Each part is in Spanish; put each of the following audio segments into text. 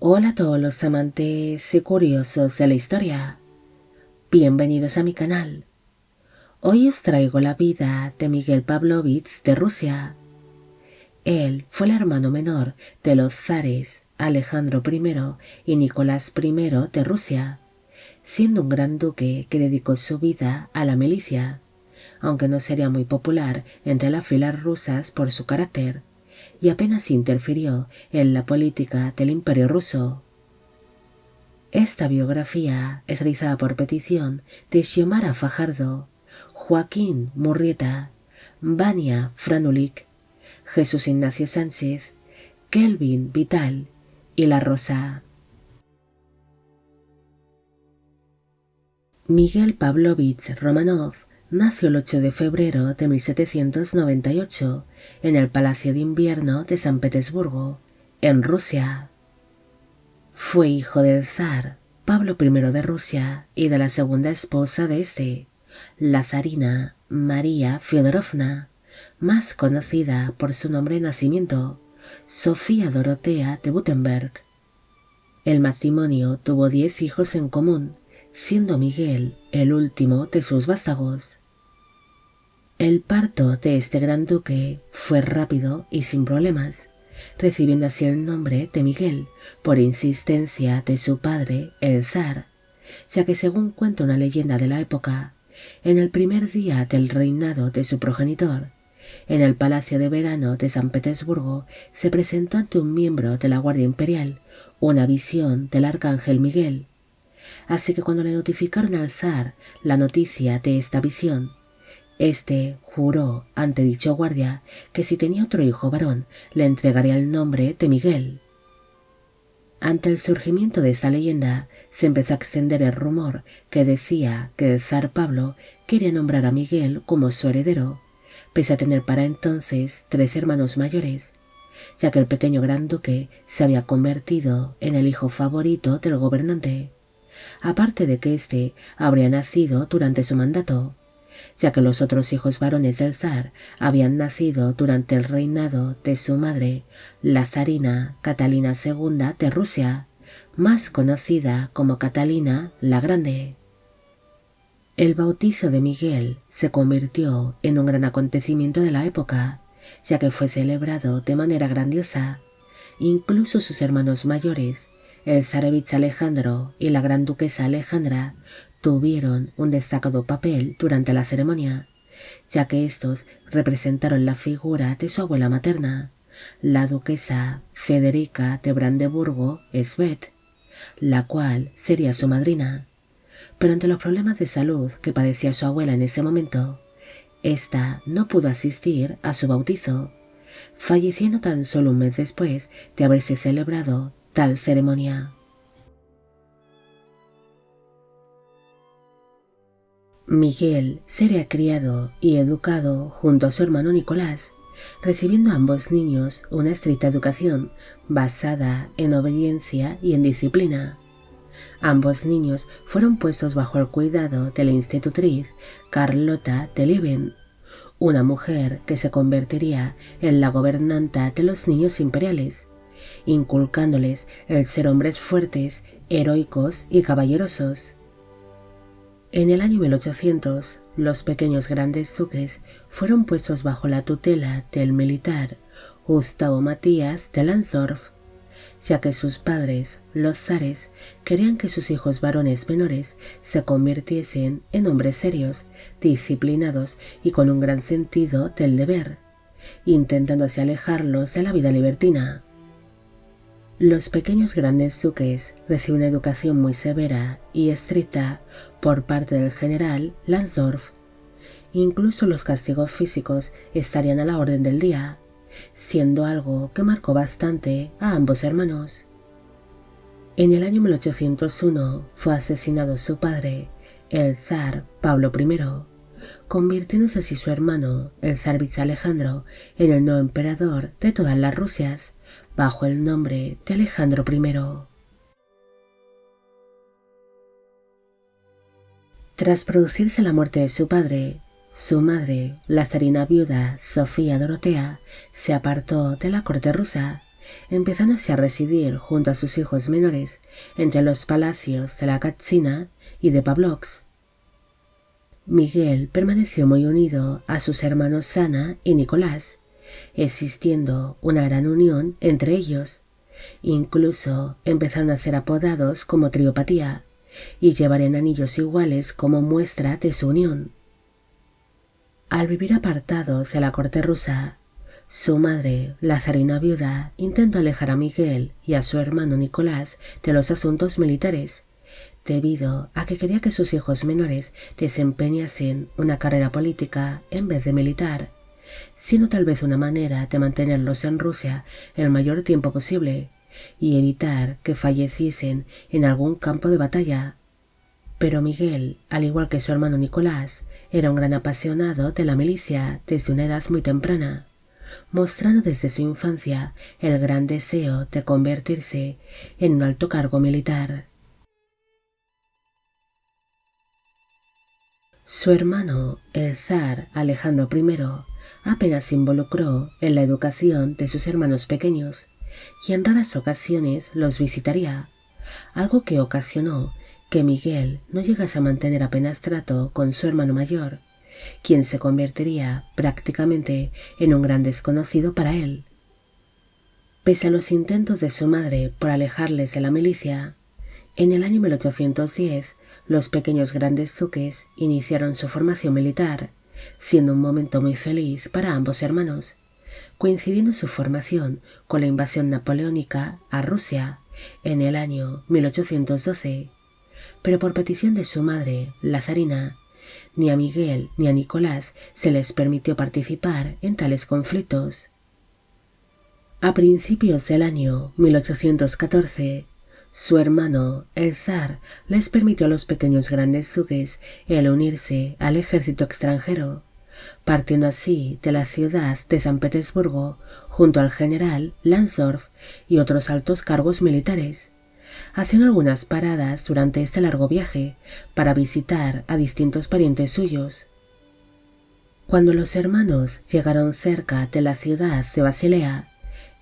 Hola a todos los amantes y curiosos de la historia. Bienvenidos a mi canal. Hoy os traigo la vida de Miguel Pavlovich de Rusia. Él fue el hermano menor de los zares Alejandro I y Nicolás I de Rusia, siendo un gran duque que dedicó su vida a la milicia, aunque no sería muy popular entre las filas rusas por su carácter, y apenas interfirió en la política del Imperio ruso. Esta biografía es realizada por petición de Xiomara Fajardo, Joaquín Murrieta, Vania Franulik, Jesús Ignacio Sánchez, Kelvin Vital y La Rosa. Miguel Pavlovich Romanov nació el 8 de febrero de 1798 en el Palacio de Invierno de San Petersburgo, en Rusia. Fue hijo del zar Pablo I de Rusia y de la segunda esposa de este, la zarina María Fyodorovna, más conocida por su nombre de nacimiento, Sofía Dorotea de Württemberg. El matrimonio tuvo 10 hijos en común, siendo Miguel el último de sus vástagos. El parto de este gran duque fue rápido y sin problemas, recibiendo así el nombre de Miguel por insistencia de su padre, el zar, ya que según cuenta una leyenda de la época, en el primer día del reinado de su progenitor, en el Palacio de Verano de San Petersburgo se presentó ante un miembro de la Guardia Imperial una visión del arcángel Miguel. Así que cuando le notificaron al zar la noticia de esta visión, este juró ante dicho guardia que si tenía otro hijo varón le entregaría el nombre de Miguel. Ante el surgimiento de esta leyenda se empezó a extender el rumor que decía que el zar Pablo quería nombrar a Miguel como su heredero, pese a tener para entonces 3 hermanos mayores, ya que el pequeño gran duque se había convertido en el hijo favorito del gobernante, aparte de que éste habría nacido durante su mandato, ya que los otros hijos varones del zar habían nacido durante el reinado de su madre, la zarina Catalina II de Rusia, más conocida como Catalina la Grande. El bautizo de Miguel se convirtió en un gran acontecimiento de la época, ya que fue celebrado de manera grandiosa. Incluso sus hermanos mayores, el zarevich Alejandro y la gran duquesa Alejandra, tuvieron un destacado papel durante la ceremonia, ya que estos representaron la figura de su abuela materna, la duquesa Federica de Brandeburgo-Schwedt, la cual sería su madrina. Pero ante los problemas de salud que padecía su abuela en ese momento, ésta no pudo asistir a su bautizo, falleciendo tan solo un mes después de haberse celebrado tal ceremonia. Miguel sería criado y educado junto a su hermano Nicolás, recibiendo ambos niños una estricta educación basada en obediencia y en disciplina. Ambos niños fueron puestos bajo el cuidado de la institutriz Carlota de Lieven, una mujer que se convertiría en la gobernanta de los niños imperiales, inculcándoles el ser hombres fuertes, heroicos y caballerosos. En el año 1800, los pequeños grandes duques fueron puestos bajo la tutela del militar Gustavo Matías de Lansdorff, ya que sus padres, los zares, querían que sus hijos varones menores se convirtiesen en hombres serios, disciplinados y con un gran sentido del deber, intentando así alejarlos de la vida libertina. Los pequeños grandes duques reciben una educación muy severa y estricta por parte del general Lansdorff. Incluso los castigos físicos estarían a la orden del día, siendo algo que marcó bastante a ambos hermanos. En el año 1801 fue asesinado su padre, el zar Pablo I, convirtiéndose así su hermano, el zarevich Alejandro, en el nuevo emperador de todas las Rusias, bajo el nombre de Alejandro I. Tras producirse la muerte de su padre, su madre, la zarina viuda Sofía Dorotea, se apartó de la corte rusa empezando así a residir junto a sus hijos menores entre los palacios de la Gáchina y de Pavlovsk. Miguel permaneció muy unido a sus hermanos Ana y Nicolás, existiendo una gran unión entre ellos. Incluso empezaron a ser apodados como triopatía y llevarían anillos iguales como muestra de su unión. Al vivir apartados de la corte rusa, su madre, la zarina viuda, intentó alejar a Miguel y a su hermano Nicolás de los asuntos militares, debido a que quería que sus hijos menores desempeñasen una carrera política en vez de militar, siendo tal vez una manera de mantenerlos en Rusia el mayor tiempo posible y evitar que falleciesen en algún campo de batalla. Pero Miguel, al igual que su hermano Nicolás, era un gran apasionado de la milicia desde una edad muy temprana, mostrando desde su infancia el gran deseo de convertirse en un alto cargo militar. Su hermano, el zar Alejandro I, apenas se involucró en la educación de sus hermanos pequeños y en raras ocasiones los visitaría, algo que ocasionó que Miguel no llegase a mantener apenas trato con su hermano mayor, quien se convertiría prácticamente en un gran desconocido para él. Pese a los intentos de su madre por alejarles de la milicia, en el año 1810 los pequeños grandes duques iniciaron su formación militar, siendo un momento muy feliz para ambos hermanos, coincidiendo su formación con la invasión napoleónica a Rusia en el año 1812. Pero por petición de su madre, la zarina, ni a Miguel ni a Nicolás se les permitió participar en tales conflictos. A principios del año 1814, su hermano, el zar, les permitió a los pequeños grandes duques el unirse al ejército extranjero, partiendo así de la ciudad de San Petersburgo junto al general Lansdorff y otros altos cargos militares, haciendo algunas paradas durante este largo viaje para visitar a distintos parientes suyos. Cuando los hermanos llegaron cerca de la ciudad de Basilea,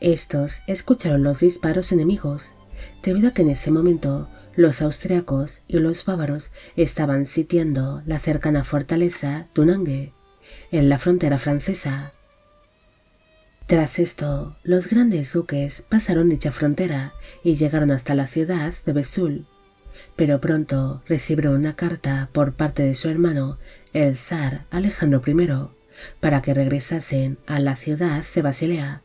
estos escucharon los disparos enemigos, debido a que en ese momento los austriacos y los bávaros estaban sitiando la cercana fortaleza Dunange, en la frontera francesa. Tras esto, los grandes duques pasaron dicha frontera y llegaron hasta la ciudad de Vesoul, pero pronto recibieron una carta por parte de su hermano, el zar Alejandro I, para que regresasen a la ciudad de Basilea,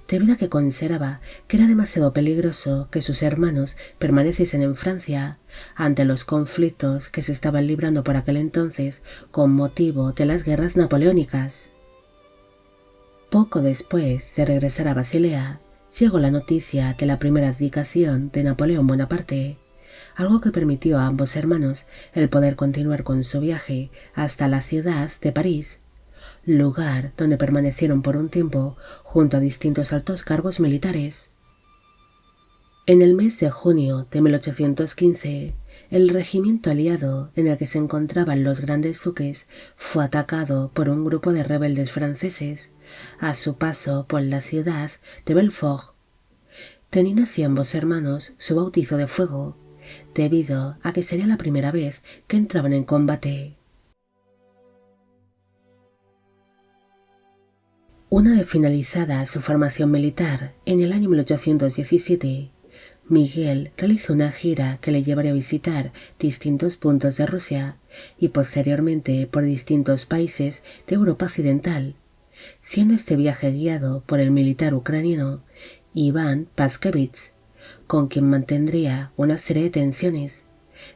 debido a que consideraba que era demasiado peligroso que sus hermanos permaneciesen en Francia ante los conflictos que se estaban librando por aquel entonces con motivo de las guerras napoleónicas. Poco después de regresar a Basilea, llegó la noticia de la primera abdicación de Napoleón Bonaparte, algo que permitió a ambos hermanos el poder continuar con su viaje hasta la ciudad de París, lugar donde permanecieron por un tiempo junto a distintos altos cargos militares. En el mes de junio de 1815, el regimiento aliado en el que se encontraban los grandes duques fue atacado por un grupo de rebeldes franceses a su paso por la ciudad de Belfort, teniendo así ambos hermanos su bautizo de fuego, debido a que sería la primera vez que entraban en combate. Una vez finalizada su formación militar en el año 1817, Miguel realizó una gira que le llevaría a visitar distintos puntos de Rusia y posteriormente por distintos países de Europa Occidental, siendo este viaje guiado por el militar ucraniano Iván Paskevich, con quien mantendría una serie de tensiones,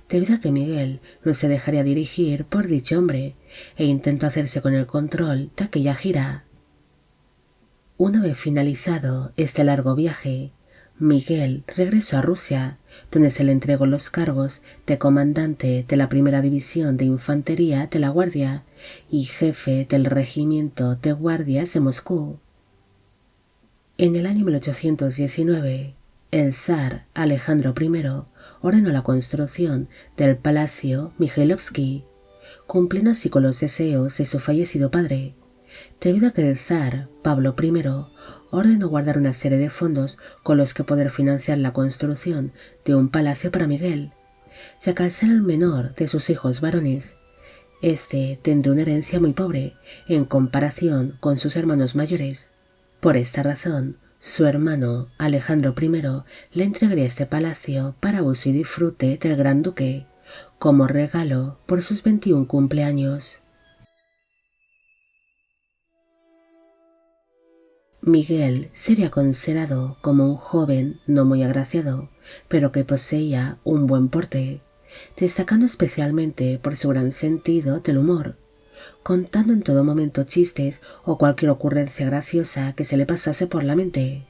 debido a que Miguel no se dejaría dirigir por dicho hombre e intentó hacerse con el control de aquella gira. Una vez finalizado este largo viaje, Miguel regresó a Rusia, donde se le entregó los cargos de comandante de la primera división de infantería de la Guardia y jefe del regimiento de guardias de Moscú. En el año 1819, el zar Alejandro I ordenó la construcción del Palacio Mijailovsky, cumpliendo así con los deseos de su fallecido padre, debido a que el zar Pablo I ordenó guardar una serie de fondos con los que poder financiar la construcción de un palacio para Miguel, ya que al ser el menor de sus hijos varones, este tendría una herencia muy pobre en comparación con sus hermanos mayores. Por esta razón, su hermano Alejandro I le entregaría este palacio para uso y disfrute del gran duque, como regalo por sus 21 cumpleaños. Miguel sería considerado como un joven no muy agraciado, pero que poseía un buen porte, destacando especialmente por su gran sentido del humor, contando en todo momento chistes o cualquier ocurrencia graciosa que se le pasase por la mente.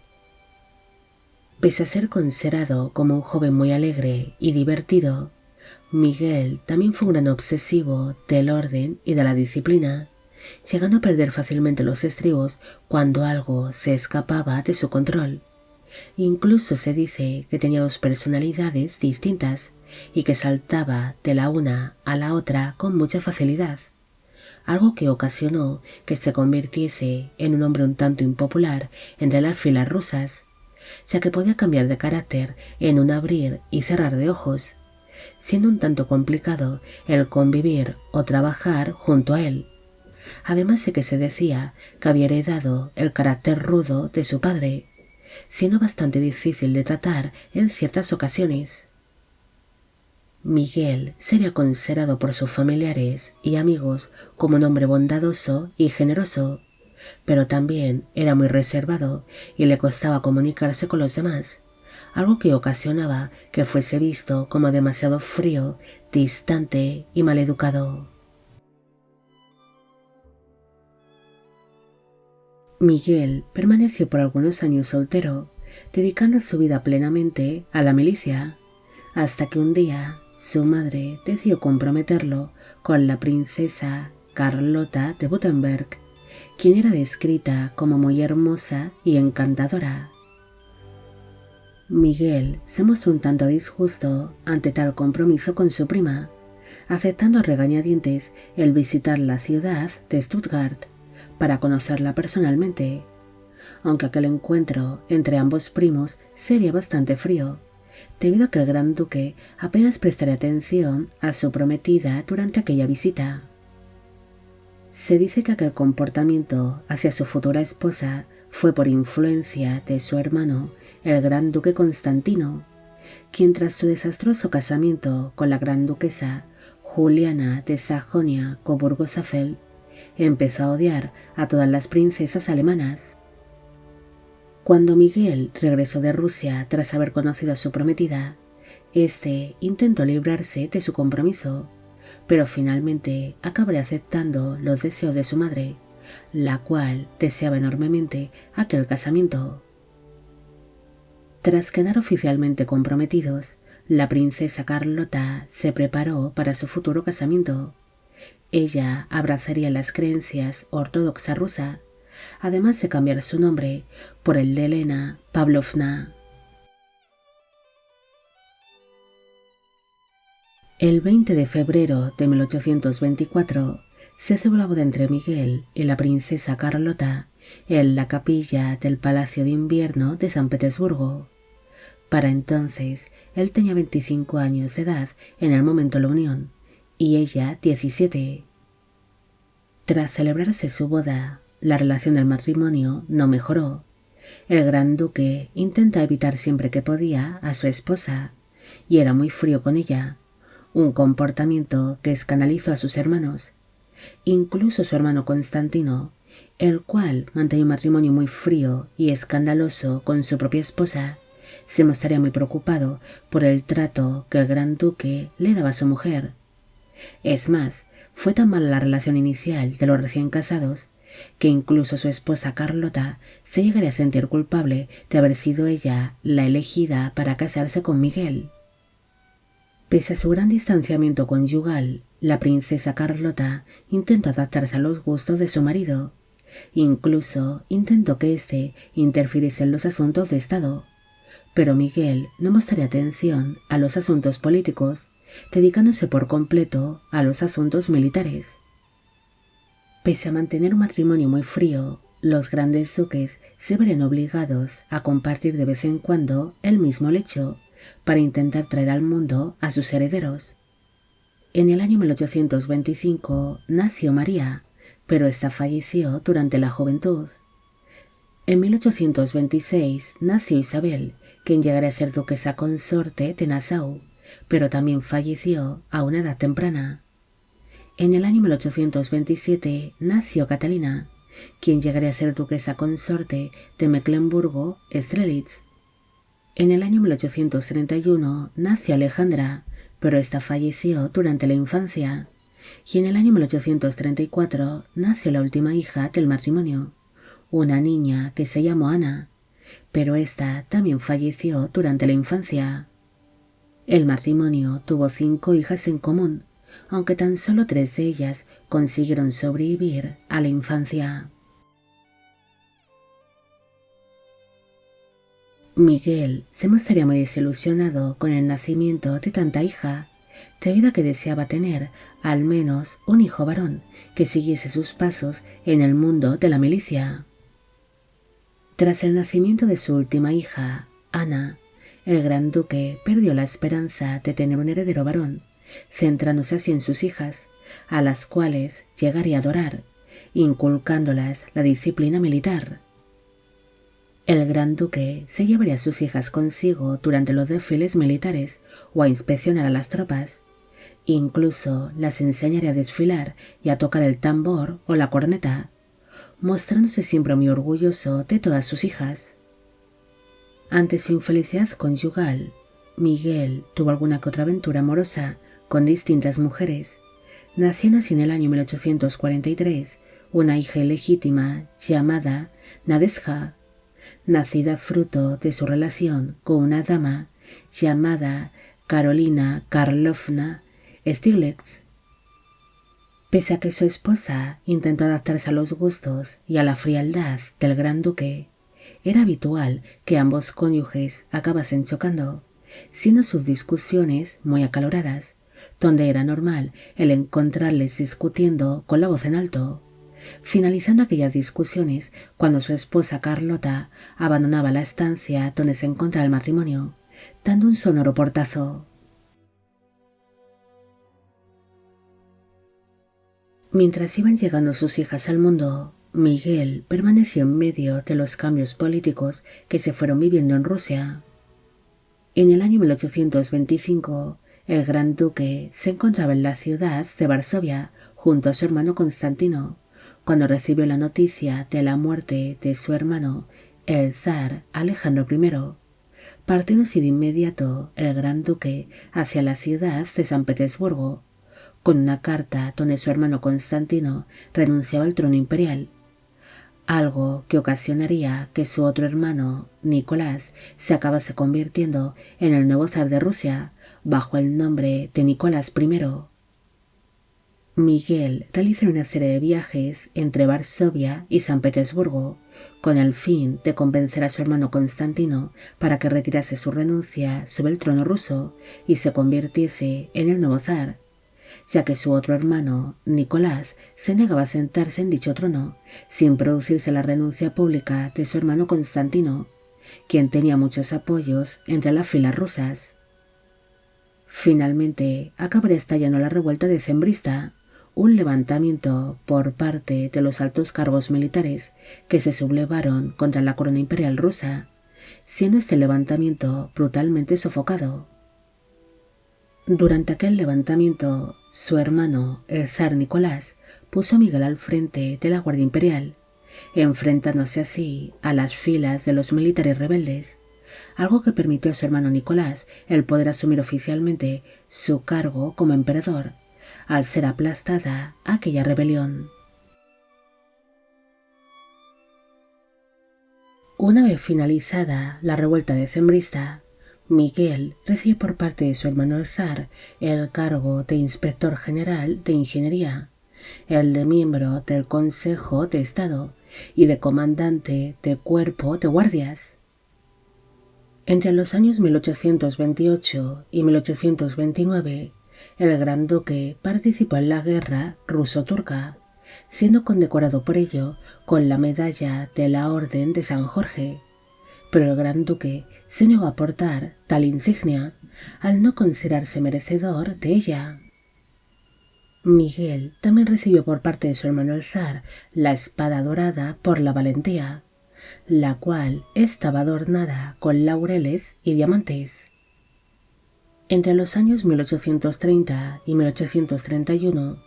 Pese a ser considerado como un joven muy alegre y divertido, Miguel también fue un gran obsesivo del orden y de la disciplina, llegando a perder fácilmente los estribos cuando algo se escapaba de su control. Incluso se dice que tenía dos personalidades distintas y que saltaba de la una a la otra con mucha facilidad, algo que ocasionó que se convirtiese en un hombre un tanto impopular entre las filas rusas, ya que podía cambiar de carácter en un abrir y cerrar de ojos, siendo un tanto complicado el convivir o trabajar junto a él, además de que se decía que había heredado el carácter rudo de su padre, siendo bastante difícil de tratar en ciertas ocasiones. Miguel sería considerado por sus familiares y amigos como un hombre bondadoso y generoso, pero también era muy reservado y le costaba comunicarse con los demás, algo que ocasionaba que fuese visto como demasiado frío, distante y maleducado. Miguel permaneció por algunos años soltero, dedicando su vida plenamente a la milicia, hasta que un día su madre decidió comprometerlo con la princesa Carlota de Württemberg, quien era descrita como muy hermosa y encantadora. Miguel se mostró un tanto a disgusto ante tal compromiso con su prima, aceptando a regañadientes el visitar la ciudad de Stuttgart para conocerla personalmente, aunque aquel encuentro entre ambos primos sería bastante frío, debido a que el gran duque apenas prestaría atención a su prometida durante aquella visita. Se dice que aquel comportamiento hacia su futura esposa fue por influencia de su hermano, el gran duque Constantino, quien tras su desastroso casamiento con la gran duquesa Juliana de Sajonia-Coburgo-Saalfeld, empezó a odiar a todas las princesas alemanas. Cuando Miguel regresó de Rusia tras haber conocido a su prometida, este intentó librarse de su compromiso, pero finalmente acabaría aceptando los deseos de su madre, la cual deseaba enormemente aquel casamiento. Tras quedar oficialmente comprometidos, la princesa Carlota se preparó para su futuro casamiento. Ella abrazaría las creencias ortodoxa rusa, además de cambiar su nombre por el de Elena Pavlovna. El 20 de febrero de 1824 se celebró la boda entre Miguel y la princesa Carlota en la capilla del Palacio de Invierno de San Petersburgo. Para entonces él tenía 25 años de edad en el momento de la unión y ella 17. Tras celebrarse su boda, la relación del matrimonio no mejoró. El gran duque intenta evitar siempre que podía a su esposa y era muy frío con ella, un comportamiento que escandalizó a sus hermanos, incluso su hermano Constantino, el cual mantenía un matrimonio muy frío y escandaloso con su propia esposa. Se mostraría muy preocupado por el trato que el gran duque le daba a su mujer. Es más, fue tan mala la relación inicial de los recién casados que incluso su esposa Carlota se llegaría a sentir culpable de haber sido ella la elegida para casarse con Miguel. Pese a su gran distanciamiento conyugal, la princesa Carlota intentó adaptarse a los gustos de su marido. Incluso intentó que éste interfiriese en los asuntos de Estado. Pero Miguel no mostraría atención a los asuntos políticos, dedicándose por completo a los asuntos militares. Pese a mantener un matrimonio muy frío, los grandes duques se verán obligados a compartir de vez en cuando el mismo lecho para intentar traer al mundo a sus herederos. En el año 1825 nació María, pero ésta falleció durante la juventud. En 1826 nació Isabel, quien llegaría a ser duquesa consorte de Nassau, pero también falleció a una edad temprana. En el año 1827 nació Catalina, quien llegaría a ser duquesa consorte de Mecklemburgo-Strelitz. En el año 1831 nació Alejandra, pero ésta falleció durante la infancia. Y en el año 1834 nació la última hija del matrimonio, una niña que se llamó Ana, pero ésta también falleció durante la infancia. El matrimonio tuvo 5 hijas en común, aunque tan solo 3 de ellas consiguieron sobrevivir a la infancia. Miguel se mostraría muy desilusionado con el nacimiento de tanta hija, debido a que deseaba tener al menos un hijo varón que siguiese sus pasos en el mundo de la milicia. Tras el nacimiento de su última hija, Ana, el gran duque perdió la esperanza de tener un heredero varón, centrándose así en sus hijas, a las cuales llegaría a adorar, inculcándolas la disciplina militar. El gran duque se llevaría a sus hijas consigo durante los desfiles militares o a inspeccionar a las tropas. Incluso las enseñaría a desfilar y a tocar el tambor o la corneta, mostrándose siempre muy orgulloso de todas sus hijas. Ante su infelicidad conyugal, Miguel tuvo alguna que otra aventura amorosa con distintas mujeres, naciendo así en el año 1843 una hija ilegítima llamada Nadezhda, nacida fruto de su relación con una dama llamada Carolina Karlovna Stiglitz. Pese a que su esposa intentó adaptarse a los gustos y a la frialdad del gran duque, era habitual que ambos cónyuges acabasen chocando, siendo sus discusiones muy acaloradas, donde era normal el encontrarles discutiendo con la voz en alto, finalizando aquellas discusiones cuando su esposa Carlota abandonaba la estancia donde se encontraba el matrimonio, dando un sonoro portazo. Mientras iban llegando sus hijas al mundo, Miguel permaneció en medio de los cambios políticos que se fueron viviendo en Rusia. En el año 1825, el gran duque se encontraba en la ciudad de Varsovia junto a su hermano Constantino, cuando recibió la noticia de la muerte de su hermano, el zar Alejandro I. Partiendo así de inmediato el gran duque hacia la ciudad de San Petersburgo, con una carta donde su hermano Constantino renunciaba al trono imperial, algo que ocasionaría que su otro hermano, Nicolás, se acabase convirtiendo en el nuevo zar de Rusia bajo el nombre de Nicolás I. Miguel realizó una serie de viajes entre Varsovia y San Petersburgo con el fin de convencer a su hermano Constantino para que retirase su renuncia sobre el trono ruso y se convirtiese en el nuevo zar, ya que su otro hermano, Nicolás, se negaba a sentarse en dicho trono, sin producirse la renuncia pública de su hermano Constantino, quien tenía muchos apoyos entre las filas rusas. Finalmente, acabaría estallando la revuelta decembrista, un levantamiento por parte de los altos cargos militares que se sublevaron contra la corona imperial rusa, siendo este levantamiento brutalmente sofocado. Durante aquel levantamiento, su hermano, el zar Nicolás, puso a Miguel al frente de la Guardia Imperial, enfrentándose así a las filas de los militares rebeldes, algo que permitió a su hermano Nicolás el poder asumir oficialmente su cargo como emperador, al ser aplastada aquella rebelión. Una vez finalizada la revuelta decembrista, Miguel recibió por parte de su hermano el zar el cargo de inspector general de ingeniería, el de miembro del Consejo de Estado y de comandante de cuerpo de guardias. Entre los años 1828 y 1829, el gran duque participó en la guerra ruso-turca, siendo condecorado por ello con la medalla de la Orden de San Jorge, pero el gran duque se negó a portar tal insignia al no considerarse merecedor de ella. Miguel también recibió por parte de su hermano el zar la espada dorada por la valentía, la cual estaba adornada con laureles y diamantes. Entre los años 1830 y 1831,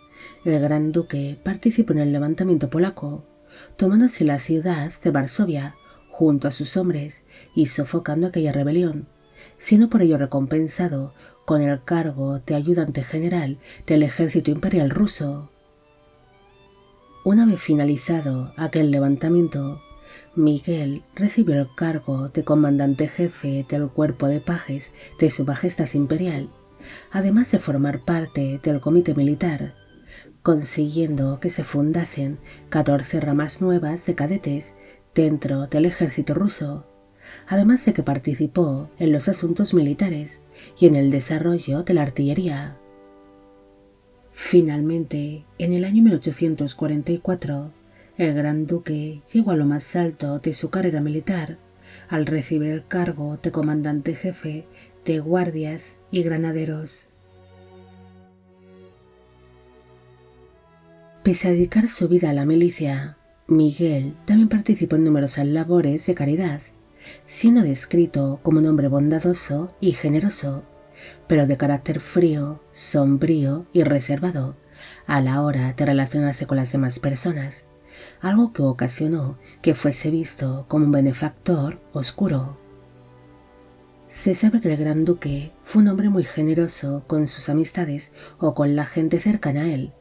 el gran duque participó en el levantamiento polaco, tomándose la ciudad de Varsovia junto a sus hombres y sofocando aquella rebelión, siendo por ello recompensado con el cargo de ayudante general del ejército imperial ruso. Una vez finalizado aquel levantamiento, Miguel recibió el cargo de comandante jefe del cuerpo de pajes de su Majestad Imperial, además de formar parte del comité militar, consiguiendo que se fundasen 14 ramas nuevas de cadetes dentro del ejército ruso, además de que participó en los asuntos militares y en el desarrollo de la artillería. Finalmente, en el año 1844, el gran duque llegó a lo más alto de su carrera militar al recibir el cargo de comandante jefe de guardias y granaderos. Pese a dedicar su vida a la milicia, Miguel también participó en numerosas labores de caridad, siendo descrito como un hombre bondadoso y generoso, pero de carácter frío, sombrío y reservado a la hora de relacionarse con las demás personas, algo que ocasionó que fuese visto como un benefactor oscuro. Se sabe que el gran duque fue un hombre muy generoso con sus amistades o con la gente cercana a él.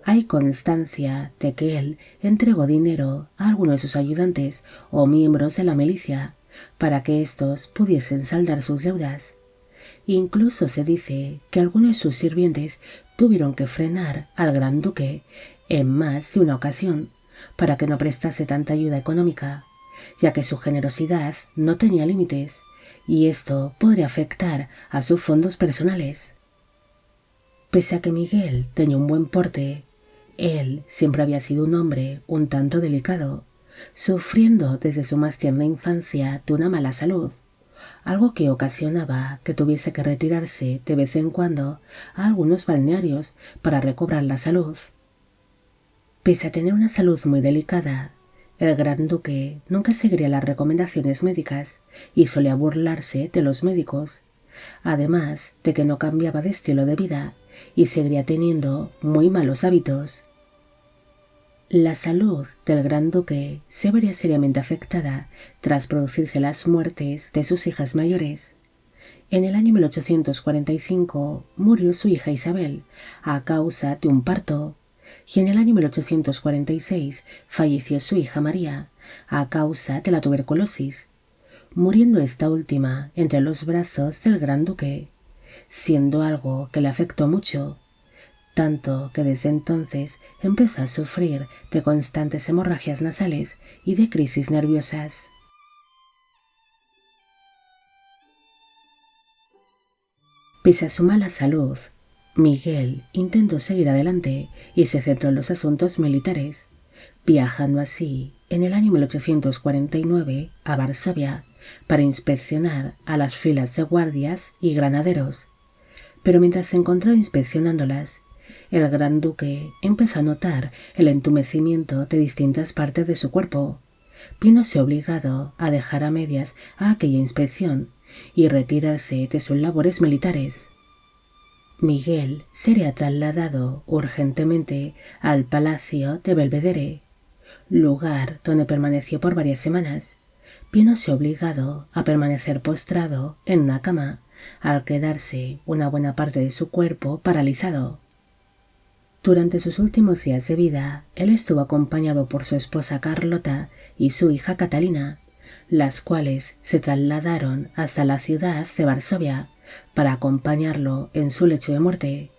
Hay constancia de que él entregó dinero a algunos de sus ayudantes o miembros de la milicia para que éstos pudiesen saldar sus deudas. Incluso se dice que algunos de sus sirvientes tuvieron que frenar al gran duque en más de una ocasión para que no prestase tanta ayuda económica, ya que su generosidad no tenía límites y esto podría afectar a sus fondos personales. Pese a que Miguel tenía un buen porte, él siempre había sido un hombre un tanto delicado, sufriendo desde su más tierna infancia de una mala salud, algo que ocasionaba que tuviese que retirarse de vez en cuando a algunos balnearios para recobrar la salud. Pese a tener una salud muy delicada, el gran duque nunca seguiría las recomendaciones médicas y solía burlarse de los médicos, además de que no cambiaba de estilo de vida y seguiría teniendo muy malos hábitos. La salud del gran duque se vería seriamente afectada tras producirse las muertes de sus hijas mayores. En el año 1845 murió su hija Isabel a causa de un parto, y en el año 1846 falleció su hija María a causa de la tuberculosis, muriendo esta última entre los brazos del gran duque, siendo algo que le afectó mucho, tanto que desde entonces empezó a sufrir de constantes hemorragias nasales y de crisis nerviosas. Pese a su mala salud, Miguel intentó seguir adelante y se centró en los asuntos militares, viajando así en el año 1849 a Varsovia para inspeccionar a las filas de guardias y granaderos. Pero mientras se encontraba inspeccionándolas, el gran duque empezó a notar el entumecimiento de distintas partes de su cuerpo, viéndose obligado a dejar a medias a aquella inspección y retirarse de sus labores militares. Miguel sería trasladado urgentemente al Palacio de Belvedere, lugar donde permaneció por varias semanas, viéndose obligado a permanecer postrado en una cama, al quedarse una buena parte de su cuerpo paralizado. Durante sus últimos días de vida, él estuvo acompañado por su esposa Carlota y su hija Catalina, las cuales se trasladaron hasta la ciudad de Varsovia para acompañarlo en su lecho de muerte.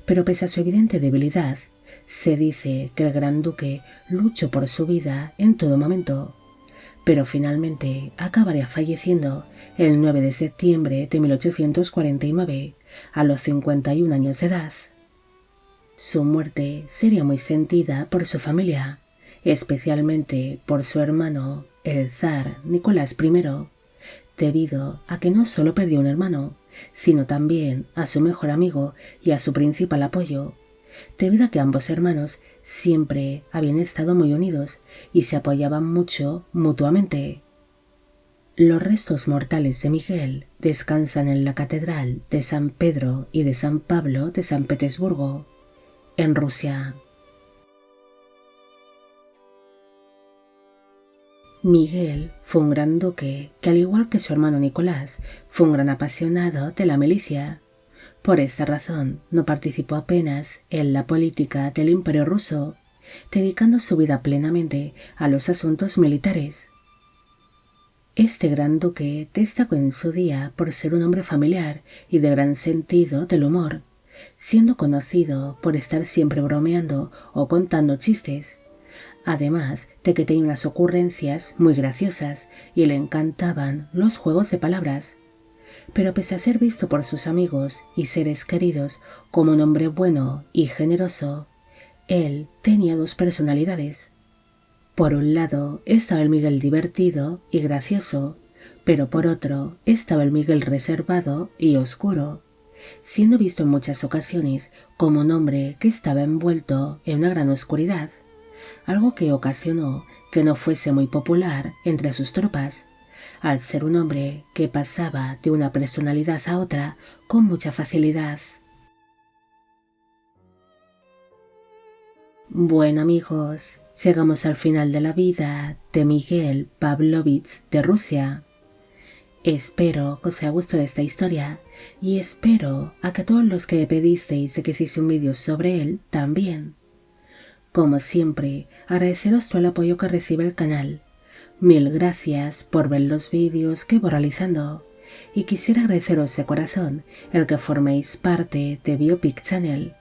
Pero pese a su evidente debilidad, se dice que el gran duque luchó por su vida en todo momento, pero finalmente acabaría falleciendo el 9 de septiembre de 1849, a los 51 años de edad. Su muerte sería muy sentida por su familia, especialmente por su hermano, el zar Nicolás I, debido a que no solo perdió un hermano, sino también a su mejor amigo y a su principal apoyo, debido a que ambos hermanos siempre habían estado muy unidos y se apoyaban mucho mutuamente. Los restos mortales de Miguel descansan en la Catedral de San Pedro y de San Pablo de San Petersburgo, en Rusia. Miguel fue un gran duque que, al igual que su hermano Nicolás, fue un gran apasionado de la milicia. Por esta razón, no participó apenas en la política del Imperio ruso, dedicando su vida plenamente a los asuntos militares. Este gran duque destacó en su día por ser un hombre familiar y de gran sentido del humor, siendo conocido por estar siempre bromeando o contando chistes, además de que tenía unas ocurrencias muy graciosas y le encantaban los juegos de palabras. Pero pese a ser visto por sus amigos y seres queridos como un hombre bueno y generoso, él tenía dos personalidades. Por un lado estaba el Miguel divertido y gracioso, pero por otro estaba el Miguel reservado y oscuro, siendo visto en muchas ocasiones como un hombre que estaba envuelto en una gran oscuridad, algo que ocasionó que no fuese muy popular entre sus tropas, al ser un hombre que pasaba de una personalidad a otra con mucha facilidad. Bueno amigos, llegamos al final de la vida de Miguel Pavlovich de Rusia. Espero que os haya gustado esta historia y espero a que todos los que me pedisteis de que hiciese un vídeo sobre él también. Como siempre, agradeceros todo el apoyo que recibe el canal. Mil gracias por ver los vídeos que voy realizando y quisiera agradeceros de corazón el que forméis parte de Biopic Channel.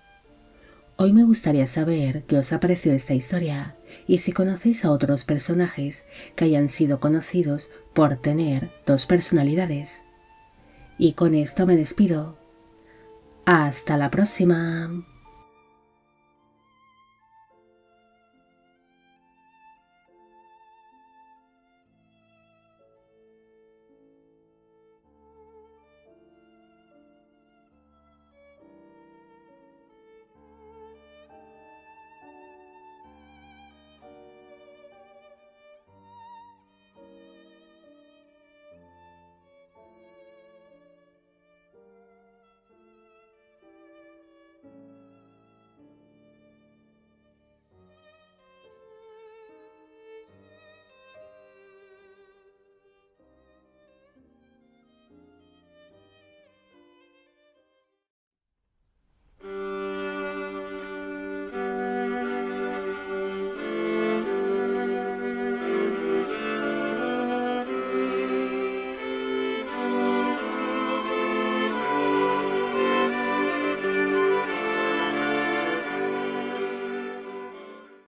Hoy me gustaría saber qué os ha parecido esta historia y si conocéis a otros personajes que hayan sido conocidos por tener dos personalidades. Y con esto me despido. ¡Hasta la próxima!